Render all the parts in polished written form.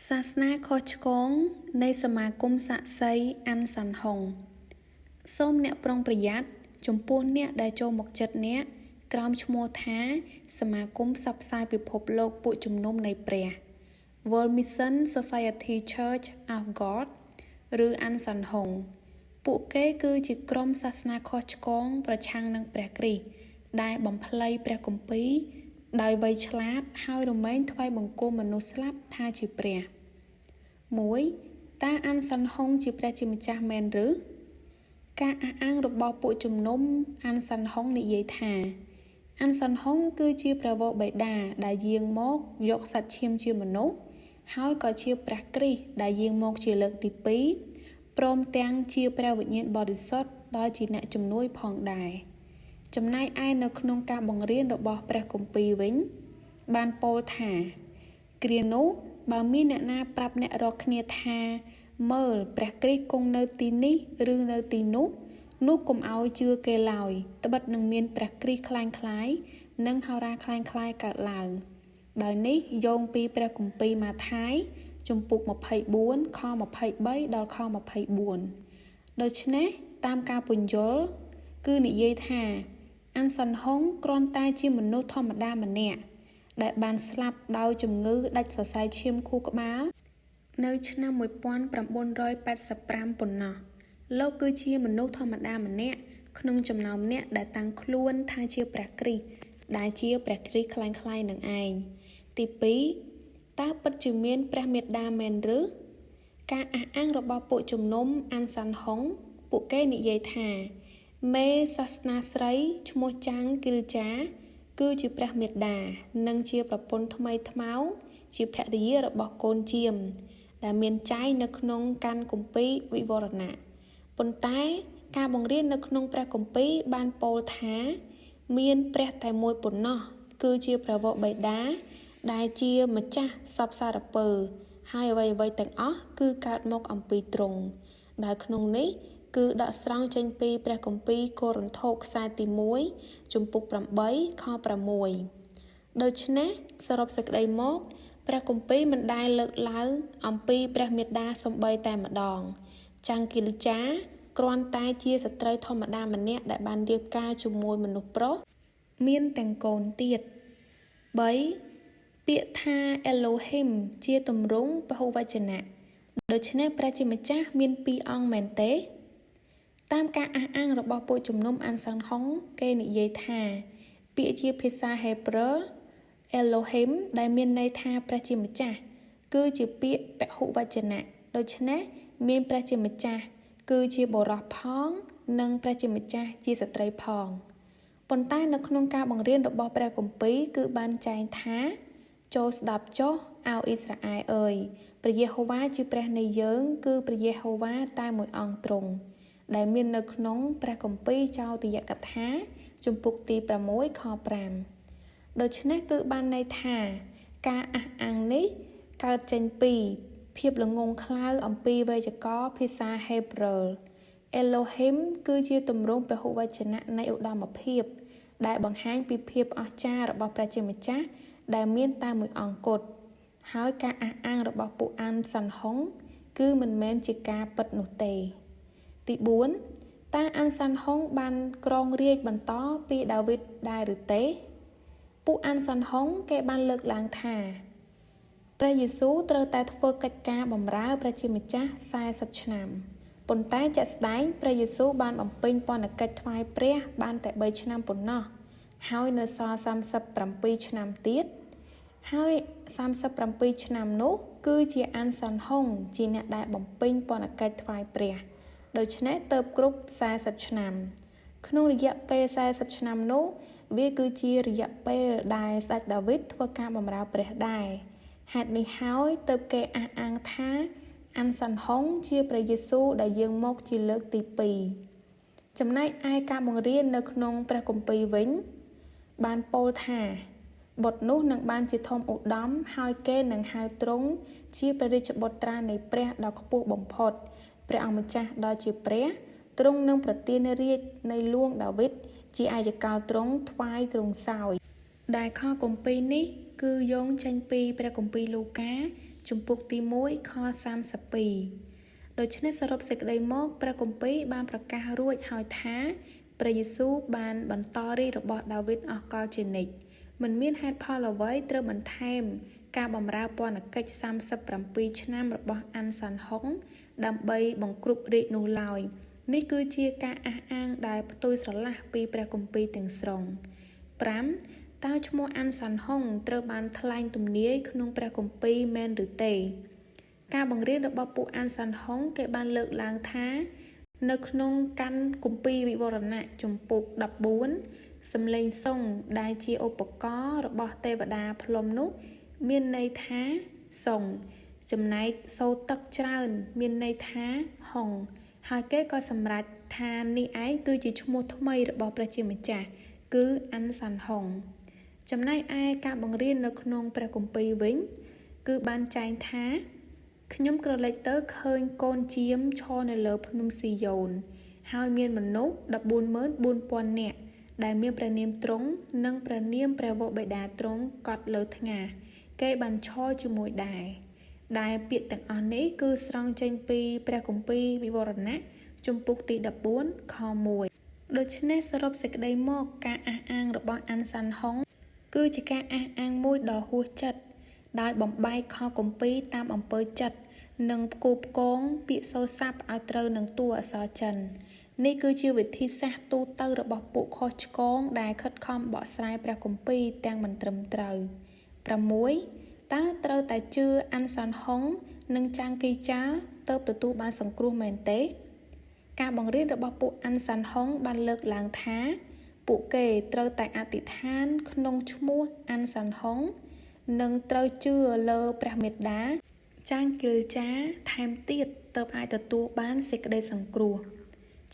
សាសនាខុសឆ្គងនៃសមាគមសាក្សីអាន់សាន់ហុងសូមអ្នកប្រុងប្រយ័ត្នចំពោះអ្នកដែលចូលមកចិត្តអ្នកក្រោមឈ្មោះថាសមាគមផ្សព្វផ្សាយពិភពលោកពួកជំនុំនៃព្រះ World Mission Society Church of God ឬអាន់សាន់ហុងពួកគេគឺជាក្រុមសាសនាខុសឆ្គងប្រឆាំងនឹងព្រះគ្រីស្ទដែលបំភ្លៃព្រះគម្ពីរដោយវៃឆ្លាតហើយរមែងថ្វាយបង្គំមនុស្សស្លាប់ថាជាព្រះ 1. តើអាន់សាន់ហុងជាព្រះជាម្ចាស់មែនឬការអះអាងរបស់ពួកជំនុំអាន់សាន់ហុងនិយាយថាអាន់សាន់ហុងគឺជាព្រះវរបិតាដែលយាងមកយកសត្វឈាមជាមនុស្សហើយក៏ជាព្រះគ្រីស្ទដែលយាងមកជាលើកទី2ព្រមទាំងជាព្រះវិញ្ញាណបរិសុទ្ធដោយជាអ្នកជំនួយផងដែរចំណែកឯនៅក្នុងការបង្រៀនរបស់ព្រះគម្ពីរវិញបានពោលថាគ្រានោះបើមានអ្នកណាប្រាប់អ្នករាល់គ្នាថាមើលព្រះគ្រីស្ទគង់នៅទីនេះឬនៅទីនោះកុំឲ្យជឿគេឡើយត្បិតនឹងមានព្រះគ្រីស្ទคล้ายនិងហោរាคล้ายកើតឡើងដោយនេះយោងពីព្រះគម្ពីរម៉ាថាយជំពូក24ខ23ដល់ខ24ដូច្នេះតាមការពន្យល់គឺនិយាយថាអាន់សាន់ហុងគ្រាន់តែជាមនុស្សធម្មតាម្នាក់ដែលបានស្លាប់ដោយជំងឺដាច់សរសៃឈាមខួរក្បាលនៅឆ្នាំ1985ប៉ុណ្ណោះលោកគឺជាមនុស្សធម្មតាម្នាក់ក្នុងចំណោមអ្នកដែលតាំងខ្លួនថាជាព្រះគ្រីស្ទដែលជាព្រះគ្រីស្ទคล้ายនឹងឯងទី2តើពិតជាមានព្រះមេត្តាមែនឬការអះអាងរបស់ពួកជំនុំអាន់សាន់ហុងពួកគេនិយាយថាមេសាសនាស្រីឈ្មោះចាំងគីលចាគឺជាព្រះមេត្តានិងជាប្រពន្ធថ្មីថ្មោងជាភរិយារបស់កូនជាមដែលមានចែងនៅក្នុងកាន់គម្ពីរវិវរណៈប៉ុន្តែការបង្រៀននៅក្នុងព្រះគម្ពីរបានពោលថាមានព្រះតែមួយប៉ុណ្ណោះគឺជាព្រះវរបិតាដែលជាម្ចាស់សពសារពើហើយអ្វីៗទាំងអស់គឺកើតមកអំពីទ្រង់ដែលក្នុងនេះគឺដកស្រង់ចេញពីព្រះគម្ពីរកូរិនថូសខ្សែទី1ជំពូក8ខ6ដូច្នេះសរុបសេចក្តីមកព្រះគម្ពីរមិនដែលលើកឡើងអំពីព្រះមេត្តាសំបីតែម្ដងចាំងគីលចាគ្រាន់តែជាស្ត្រីធម្មតាម្នាក់ដែលបានរៀបការជាមួយមនុស្សប្រុសមានទាំងកូនទៀត3ពាក្យថា Elohim ជាទម្រង់ពហុវចនៈដូច្នេះព្រះជាម្ចាស់មាន2អង្គមែនទេតាមការអះអាងរបស់ពួកជំនុំអាន់សាន់ហុងគេនិយាយថាពាក្យជាភាសាហេប្រឺ Elohim ដែលមានន័យថាព្រះជាម្ចាស់គឺជាពាក្យពហុវចនៈដូច្នេះមានព្រះជាម្ចាស់គឺជាបុរសផងនិងព្រះជាម្ចាស់ជាស្ត្រីផងប៉ុន្តែនៅក្នុងការបង្រៀនរបស់ព្រះគម្ពីរគឺបានចែងថាចូលស្ដាប់ចុះឲ្យអ៊ីស្រាអែលអើយព្រះយេហូវ៉ាជាព្រះនៃយើងគឺព្រះយេហូវ៉ាតែមួយអង្គទ្រង់ដែលមាននៅក្នុងព្រះគម្ពីរចោទយកថាជំពូកទី6ខ5ដូច្នេះគឺបានន័យថាការអះអាងនេះកើតចេញពីភាពល្ងងខ្លៅអំពីវេយ្យាករណ៍ភាសាហេប្រឺ Elohim គឺជាទម្រង់ពហុវចនៈនៃឧត្តមភាពដែលបង្ហាញពីភាពអស្ចារ្យរបស់ព្រះជាម្ចាស់ដែលមានតែមួយអង្គគត់ហើយការអះអាងរបស់ពួកអាន់សាន់ហុងគឺមិនមែនជាការពិតនោះទេទី4តើអាន់សាន់ហុងបានក្រងរាជ្យបន្តពីដាវីតដែរឬទេពួកអាន់សាន់ហុងគេបានលើកឡើងថាព្រះយេស៊ូវត្រូវតែធ្វើកិច្ចការបម្រើព្រះជាម្ចាស់40ឆ្នាំប៉ុន្តែជាក់ស្ដែងព្រះយេស៊ូវបានបំពេញពន្ធកិច្ចថ្វាយព្រះបានតែ3ឆ្នាំប៉ុណ្ណោះហើយនៅសល់37ឆ្នាំទៀតហើយ37ឆ្នាំនោះគឺជាអាន់សាន់ហុងជាអ្នកដែលបំពេញពន្ធកិច្ចថ្វាយព្រះដូច្នេះទៅគ្រប់40ឆ្នាំក្នុងរយៈពេល40ឆ្នាំនោះវាគឺជារយៈពេលដែលស្ដេចដាវីតធ្វើការបម្រើព្រះដែរហេតុនេះហើយទើបគេអះអាងថាអាន់សាន់ហុងជាព្រះយេស៊ូវដែលយាងមកជាលើកទី2ចំណែកឯការបង្រៀននៅក្នុងព្រះគម្ពីរវិញបានពោលថាបុត្រនោះនឹងបានជាធំឧត្តមហើយគេនឹងហៅទ្រង់ជាព្រះរាជបុត្រានៃព្រះដ៏ខ្ពស់បំផុតព្រះអង្គម្ចាស់ដ៏ជាព្រះទ្រង់នឹងប្រទានរាជ្យនៃហ្លួងដាវីតជាអាយកោទ្រង់ថ្វាយទ្រង់សោយដែលខគម្ពីរនេះ គឺយោងចេញពីព្រះគម្ពីរលូកាជំពូកទី1ខ32ដូច្នេះសរុបសេចក្តីមកព្រះគម្ពីរបានប្រកាសរួចហើយថាព្រះយេស៊ូវបានបន្តរាជរបស់ដាវីតអស់កលជានិច្ចមិនមានហេតុផលអ្វីត្រូវបន្ថែមការបម្រើពន្ធកិច្ច37ឆ្នាំរបស់អានសាន់ហុងដើម្បីបង្គ្រប់រាជនោះឡើយនេះគឺជាការអះអាងដែលផ្ទុយស្រឡះពីព្រះគម្ពីរទាំងស្រុង 5. តើឈ្មោះអានសាន់ហុងត្រូវបានថ្លែងទំនាយក្នុងព្រះគម្ពីរមែនឬទេការបង្រៀនរបស់ពួកអានសាន់ហុងគេបានលើកឡើងថានៅក្នុងកាន់គម្ពីរវិវរណៈជំពូក14សំឡេងសុងដែលជាឧបករណ៍របស់ទេវតាផ្លុំនោះមានន័យថាសុងចំណែកសូរទឹកច្រើនមានន័យថាហុងហើយគេក៏សម្រេចថានេះឯងគឺជាឈ្មោះថ្មីរបស់ព្រះជាម្ចាស់គឺអានសាន់ហុងចំណែកឯការបង្រៀននៅក្នុងព្រះគម្ពីរវិញគឺបានចែងថាខ្ញុំក្រឡេកទៅឃើញកូនជាមឈរនៅលើភ្នំស៊ីយ៉ូនហើយមានមនុស្ស 144,000 នាក់ដែលមានព្រះនាមទ្រង់និងព្រះនាមព្រះវរបិតាទ្រង់កត់លើថ្ងាសគេបានឈរជាមួយដែលពាក្យទាំងអស់នេះគឺស្រង់ចេញពីព្រះគម្ពីរវិវរណៈជំពូកទី14ខ1ដូច្នេះសរុបសេចក្តីមកការអះអាងរបស់អានសាន់ហុងគឺជាការអះអាងមួយដ៏ហួសចិត្តដោយបំបែកខគម្ពីរតាមអំពើចិត្តនិងផ្គូផ្គងពាក្យសូរស័ព្ទឲ្យត្រូវនឹងតួអក្សរចិននេះគឺជាវិធីសាស្ត្រទូទៅរបស់ពួកខុសឆ្គងដែលខិតខំបកស្រាយព្រះគម្ពីរទាំងមិនត្រឹមត្រូវ 6. តើត្រូវតែជឿអានសាន់ហុងនិងចាងគីចាល់ទើបទទួលបានសង្គ្រោះមែនទេការបង្រៀនរបស់ពួកអានសាន់ហុងបានលើកឡើងថាពួកគេត្រូវតែអធិដ្ឋានក្នុងឈ្មោះអានសាន់ហុងនិងត្រូវជឿលើព្រះមេត្តាចាងគីលចាថែមទៀតទើបអាចទទួលបានសេចក្តីសង្គ្រោះ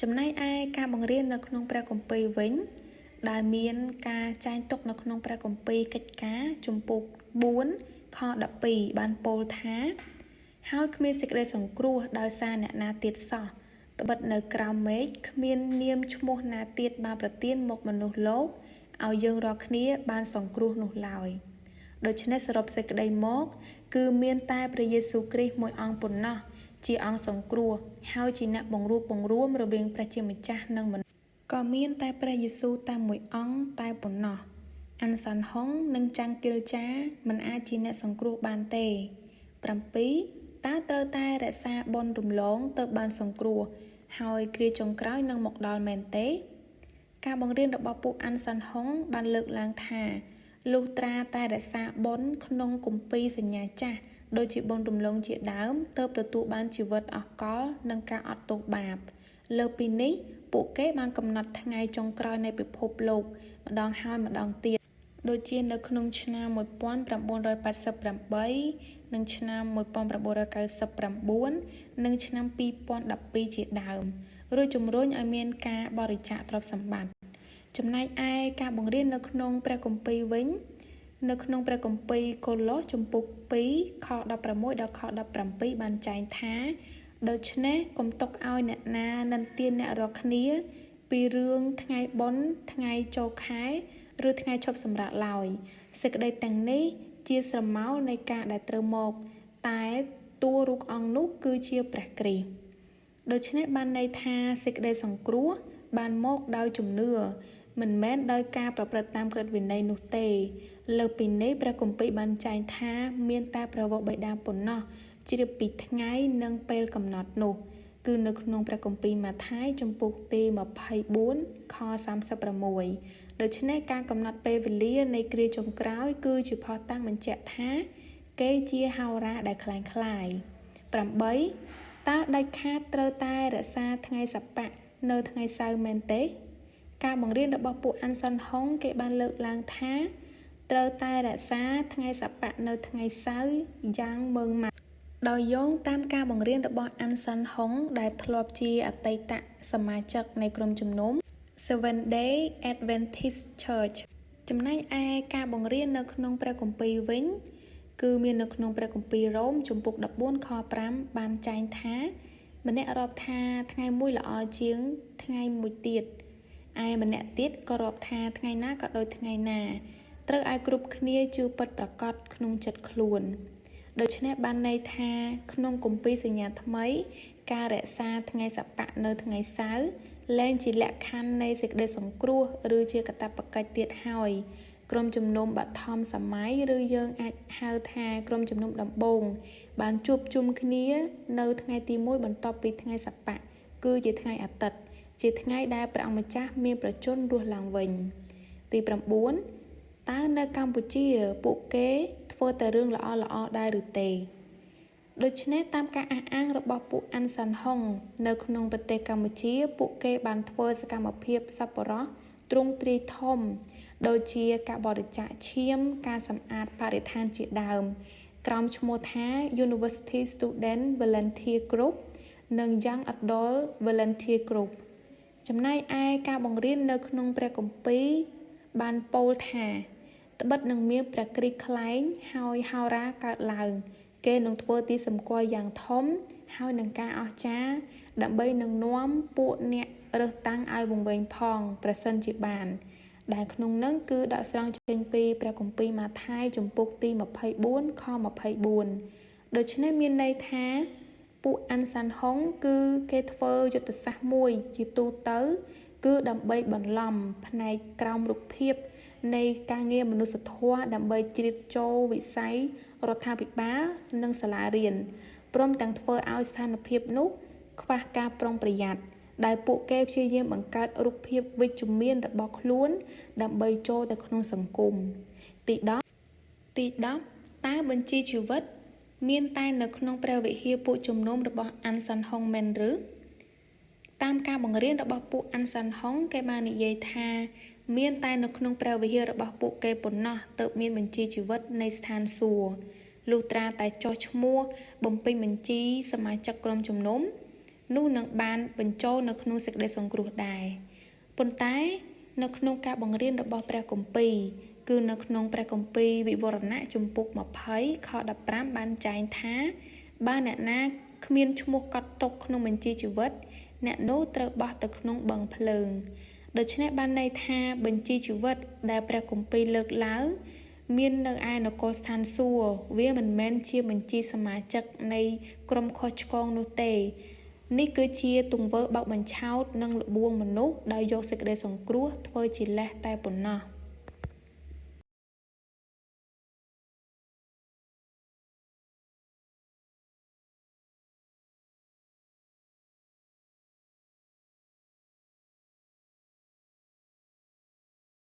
ចំណែកឯការបង្រៀននៅក្នុងព្រះគម្ពីរវិញដែលមានការចែងទុកនៅក្នុងព្រះគម្ពីរកិច្ចការជំពូក4ខ12បានពោលថាហើយគ្មានសេចក្តីសង្គ្រោះដោយសារអ្នកណាទៀតសោះត្បិតនៅក្រោមមេឃគ្មាននាមឈ្មោះណាទៀតបានប្រទានមកមនុស្សលោកឲ្យយើងរាល់គ្នាបានសង្គ្រោះនោះឡើយដូច្នេះសរុបសេចក្តីមកគឺមានតែព្រះយេស៊ូវគ្រីស្ទមួយអង្គប៉ុណ្ណោះជាអង្គសង្គ្រោះហើយជាអ្នកបង្រួបបង្រួមរវាងព្រះជាម្ចាស់និងមនុស្សក៏មានតែព្រះយេស៊ូវតែមួយអង្គតែប៉ុណ្ណោះអានសាន់ហុងនិងចាងគីលចាមិនអាចជាអ្នកសង្គ្រោះបានទេ 7. តើត្រូវតែរក្សាបុណ្យរំលងទៅបានសង្គ្រោះហើយគ្រាចុងក្រោយនឹងមកដល់មែនទេការបង្រៀនរបស់ពួកអានសាន់ហុងបានលើកឡើងថាលុះត្រាតែរក្សាបុណ្យក្នុងគម្ពីរសញ្ញាចាស់ដូចជាបុណ្យរំលងជាដើមទើបទទួលបានជីវិតអកលនិងការអត់ទោសបាបលើពីនេះពួកគេបានកំណត់ថ្ងៃចុងក្រោយនៃពិភពលោកម្ដងហើយម្ដងទៀតដូចជានៅក្នុងឆ្នាំ1988និងឆ្នាំ1999និងឆ្នាំ2012ជាដើមរួចជំរុញឲ្យមានការបរិច្ចាគទ្រព្យសម្បត្តិចំណែកឯការបង្រៀននៅក្នុងព្រះគម្ពីរវិញនៅក្នុងព្រះគម្ពីរកូឡូសជំពូក2ខ16ដល់ខ17បានចែងថាដូច្នេះកុំទុកឲ្យអ្នកណានិន្ទានអ្នករាល់គ្នាពីរឿងថ្ងៃបុណ្យថ្ងៃចូលខែឬថ្ងៃឈប់សម្រាកឡើយសេចក្តីទាំងនេះជាស្រមោលនៃការដែលត្រូវមកតែតួរូបអង្គនោះគឺជាព្រះគ្រីស្ទដូច្នេះបានន័យថាសេចក្តីសង្គ្រោះបានមកដោយជំនឿមិនមែនដោយការប្រព្រឹត្តតាមក្រឹតវិន័យនោះទេលើពីនេះព្រះគម្ពីរបានចែងថាមានតែព្រះវរបិតាប៉ុណ្ណោះជ្រាបពីថ្ងៃនិងពេលកំណត់នោះគឺនៅក្នុងព្រះគម្ពីរម៉ាថាយជំពូកទី24ខ36ដូច្នេះការកំណត់ពេលវេលានៃគ្រាចុងក្រោយគឺជាភស្តុតាងបញ្ជាក់ថាគេជាហោរាដែលคล้ายៗ 8 តើដាច់ខាតត្រូវតែរក្សាថ្ងៃសប្តាហ៍នៅថ្ងៃសៅរ៍មែនទេការបង្រៀនរបស់ពួកអានសាន់ហុងគេបានលើកឡើងថាត្រូវតែរក្សាថ្ងៃសប្តាហ៍នៅថ្ងៃសៅរ៍យ៉ាងម៉ឺងម៉ាត់ដោយយោងតាមការបង្រៀនរបស់អានសាន់ហុងដែលធ្លាប់ជាអតីតសមាជិកនៃក្រុមជំនុំ Seventh Day Adventist Church ចំណែកឯការបង្រៀននៅក្នុងព្រះគម្ពីរវិញគឺមាននៅក្នុងព្រះគម្ពីររ៉ូមជំពូក14ខ5បានចែងថាម្នាក់រាប់ថាថ្ងៃមួយល្អជាងថ្ងៃមួយទៀតឯម្នាក់ទៀតក៏រាប់ថាថ្ងៃណាក៏ដូចថ្ងៃណា ត្រូវឲ្យគ្រប់គ្នាជឿពិតប្រាកដក្នុងចិត្តខ្លួនដូច្នេះបានន័យថាក្នុងគម្ពីរសញ្ញាថ្មីការរក្សាថ្ងៃសប្តាហ៍នៅថ្ងៃសៅរ៍លែងជាលក្ខខណ្ឌនៃសេចក្តីសង្គ្រោះឬជាកាតព្វកិច្ចទៀតហើយក្រុមជំនុំបឋមសម័យឬយើងអាចហៅថាក្រុមជំនុំដំបូងបានជួបជុំគ្នានៅថ្ងៃទី1បន្ទាប់ពីថ្ងៃសប្តាហ៍គឺជាថ្ងៃអាទិត្យជាថ្ងៃដែលព្រះអង្គម្ចាស់មានប្រជញ្ញរស់ឡើងវិញទី9តើនៅកម្ពុជាពួកគេធ្វើតែរឿងល្អៗដែរឬទេដូច្នេះតាមការអះអាងរបស់ពួកអាន់សាន់ហុងនៅក្នុងប្រទេសកម្ពុជាពួកគេបានធ្វើសកម្មភាពសប្បុរសទ្រង់ទ្រាយធំដូចជាការបរិច្ចាគឈាមការសម្អាតបរិស្ថានជាដើមក្រោមឈ្មោះថា University Student Volunteer Group និង Young Adult Volunteer Group ចំណែកឯការបង្រៀននៅក្នុងព្រះគម្ពីរបានពោលថាត្បិតនឹងមានព្រះគ្រីស្ទក្លែងហើយហោរាកើតឡើងគេនឹងធ្វើទីសម្គាល់យ៉ាងធំហើយនឹងការអស្ចារ្យដើម្បីនឹងនាំពួកអ្នករើសតាំងឲ្យវង្វេងផងប្រសិនជាបានដែលក្នុងនឹងគឺដកស្រង់ចេញពីព្រះគម្ពីរម៉ាថាយជំពូកទី24ខ24ដូច្នេះមានន័យថាពួកអាន់សាន់ហុងគឺគេធ្វើយុទ្ធសាស្ត្រមួយជាទូទៅគឺដើម្បីបន្លំផ្នែកក្រោមរូបភាពនៃការងារមនុស្សធម៌ដើម្បីជ្រៀតចូលវិស័យរដ្ឋាភិបាលនិងសាលារៀនព្រមទាំងធ្វើឲ្យស្ថានភាពនោះខ្វះការប្រុងប្រយ័ត្នដែលពួកគេព្យាយាមបង្កើតរូបភាពវិជ្ជមានរបស់ខ្លួនដើម្បីចូលទៅក្នុងសង្គមទី10តើបញ្ជីជីវិតមានតែនៅក្នុងព្រះវិហារពួកជំនុំរបស់អាន់សាន់ហុងមែនឬតាមការបង្រៀនរបស់ពួកអាន់សាន់ហុងគេបាននិយាយថាមានតែនៅក្នុងព្រះវិហាររបស់ពួកគេប៉ុណ្ណោះទើបមានបញ្ជីជីវិតនៃស្ថានសួគ៌លុះត្រាតែចុះឈ្មោះបំពេញបញ្ជីសមាជិកក្រុមជំនុំនោះនឹងបានបញ្ចូលនៅក្នុងសេចក្តីសង្គ្រោះដែរប៉ុន្តែនៅក្នុងការបង្រៀនរបស់ព្រះគម្ពីរគឺនៅក្នុងព្រះគម្ពីរវិវរណៈជំពូក20ខ15បានចែងថាបើអ្នកណាគ្មានឈ្មោះកត់ទុកក្នុងបញ្ជីជីវិតអ្នកនោះត្រូវបោះទៅក្នុងបឹងភ្លើងដូច្នេះបានន័យថាបញ្ជីជីវិតដែលព្រះគម្ពីរលើកឡើងមាននៅឯនគរស្ថានសួគ៌វាមិនមែនជាបញ្ជីសមាជិកនៃក្រុមខុសឆ្គងនោះទេនេះគឺជាទង្វើបោកបញ្ឆោតនិងលបួងមនុស្សដោយយកសេចក្តីសង្គ្រោះធ្វើជាលេសតែប៉ុណ្ណោះ